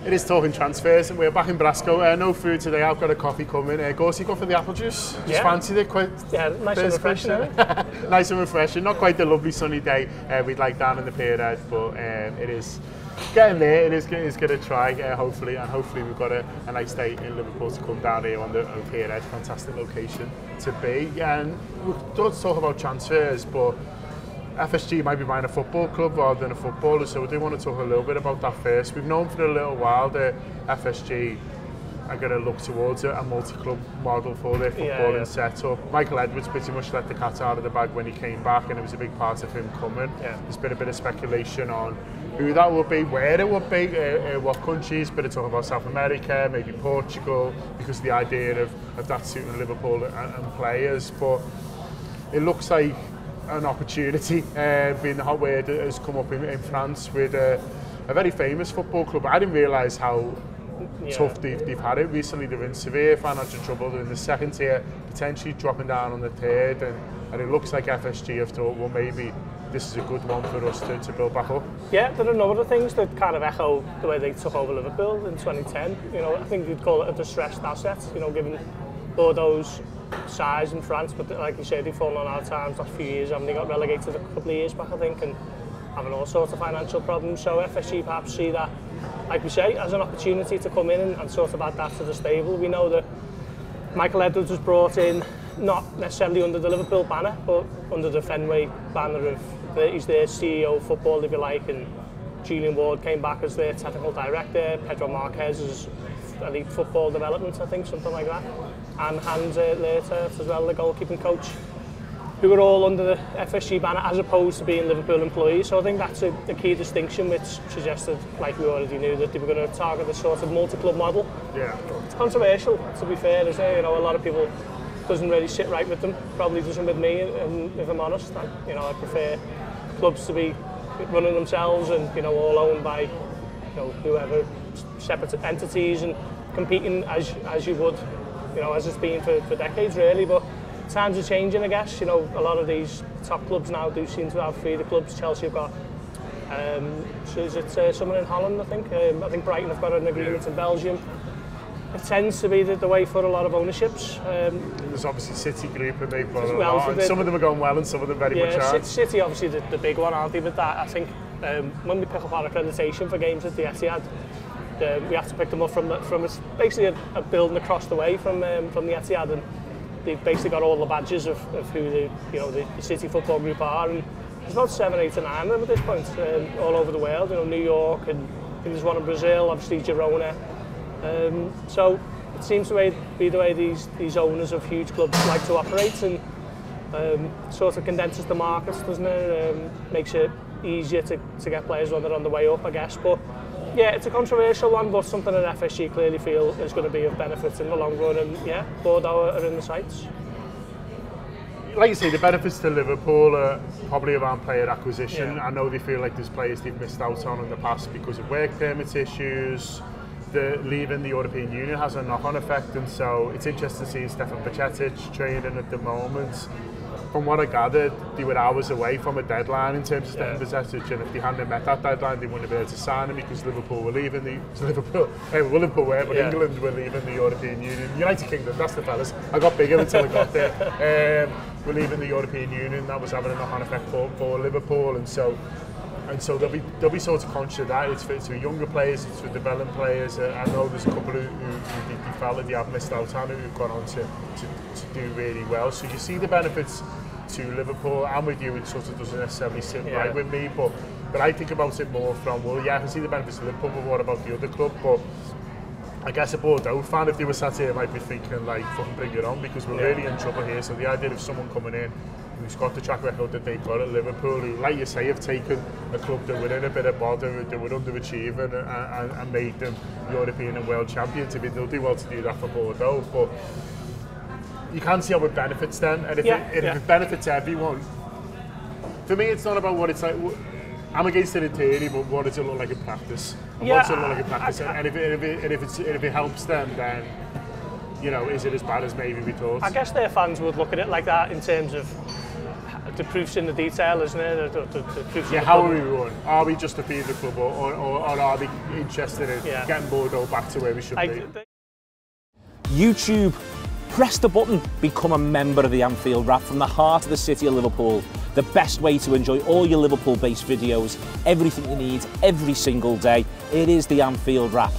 It is talking transfers, and we're back in Brasco. No food today. I've got a coffee coming. Gorst, you go for the apple juice? Just fancied it quite. Yeah, nice and refreshing. Nice and refreshing. Not quite the lovely sunny day we'd like down in the Pierhead, but it is getting there. It is going to try, hopefully, and hopefully we've got a nice day in Liverpool to come down here on the Pierhead. Fantastic location to be. And we don't talk about transfers, but FSG might be buying a football club rather than a footballer, so we do want to talk a little bit about that first. We've known for a little while that FSG are going to look towards a multi-club model for their footballing setup. Michael Edwards pretty much let the cat out of the bag when he came back, and it was a big part of him coming. There's been a bit of speculation on who that would be, where it would be, what countries, but it's all about South America, maybe Portugal, because of the idea of that suiting Liverpool and players. But it looks like an opportunity, being the hot word that has come up in France with a very famous football club. I didn't realise how tough they've had it recently. They're in severe financial trouble. They're in the second tier, potentially dropping down on the third, and it looks like FSG have thought, well, maybe this is a good one for us to build back up. Yeah, there are a number of things that kind of echo the way they took over Liverpool in 2010. You know, I think you'd call it a distressed asset, you know, given Bordeaux's size in France, but like you said, they've fallen on hard times last few years. They got relegated a couple of years back, I think, and having all sorts of financial problems. So FSG perhaps see that, like we say, as an opportunity to come in and sort of add that to the stable. We know that Michael Edwards was brought in not necessarily under the Liverpool banner, but under the Fenway banner of he's their CEO of football, if you like, and Julian Ward came back as their technical director, Pedro Marquez as elite football development, I think, something like that, and Hans later as well, the goalkeeping coach, who were all under the FSG banner as opposed to being Liverpool employees. So I think that's a key distinction, which suggested, like we already knew, that they were going to target the sort of multi-club model. Yeah. It's controversial, to be fair, isn't it? You know, a lot of people doesn't really sit right with them, probably doesn't with me, and if I'm honest. You know, I prefer clubs to be running themselves and, you know, all owned by, you know, whoever, separate entities, and competing as you would, you know, as it's been for decades really. But times are changing, I guess. You know, a lot of these top clubs now do seem to have feeder clubs. Chelsea have got, so is it someone in Holland, I think? I think Brighton have got an agreement in Belgium. It tends to be the way for a lot of ownerships. There's obviously City Group, and they've got a lot, and some of them are going well and some of them very much aren't. City obviously the big one, aren't they, with that? I think when we pick up our accreditation for games at the Etihad, we have to pick them up from basically a building across the way from the Etihad, and they've basically got all the badges of who the City Football Group are, and there's about 7, 8 and 9 of them at this point, all over the world. You know, New York, and I think there's one in Brazil, obviously Girona. So it seems to be the way these owners of huge clubs like to operate, and sort of condenses the markets, doesn't it? Makes it easier to get players when they're on the way up, I guess. But yeah, it's a controversial one, but something that FSG clearly feel is going to be of benefit in the long run, and yeah, Bordeaux are in the sights. Like you say, the benefits to Liverpool are probably around player acquisition. I know they feel like there's players they've missed out on in the past because of work permit issues. Leaving the European Union has a knock-on effect, and so it's interesting to see Stefan Bajcetic training at the moment. From what I gathered, they were hours away from a deadline in terms of Stefan Bajcetic, and if they hadn't met that deadline, they wouldn't have been able to sign him because Liverpool were leaving Liverpool were, but England were leaving the European Union. United Kingdom, that's the fellas. I got bigger until I got there. We're leaving the European Union. That was having a knock-on effect for Liverpool, and so they'll be sort of conscious of that. It's for younger players, it's for developing players. I know there's a couple who they felt that they have missed out on, who've gone on to do really well. So you see the benefits to Liverpool. I'm with you, it sort of doesn't necessarily sit right with me, but I think about it more from, well, yeah, I can see the benefits to Liverpool, but what about the other club? But I guess a Bordeaux fan, if they were sat here, might be thinking, like, fucking bring it on, because we're really in trouble here. So the idea of someone coming in who's got the track record that they've got at Liverpool, who, like you say, have taken a club that were in a bit of bother, that were underachieving, and made them European and world champions. I mean, they'll do well to do that for Bordeaux, but you can see how it benefits them, and if it benefits everyone. For me, it's not about what it's like. I'm against it in theory, but what does it look like in practice? And what does it look like in practice? And if it helps them, then, you know, is it as bad as maybe we thought? I guess their fans would look at it like that in terms of the proof's in the detail, isn't it? The proof's in the how are pudding. we run? Are we just a feeder club, or are they interested in getting Bordeaux back to where we should be? YouTube, press the button, become a member of the Anfield Wrap from the heart of the city of Liverpool. The best way to enjoy all your Liverpool-based videos, everything you need, every single day. It is the Anfield Wrap.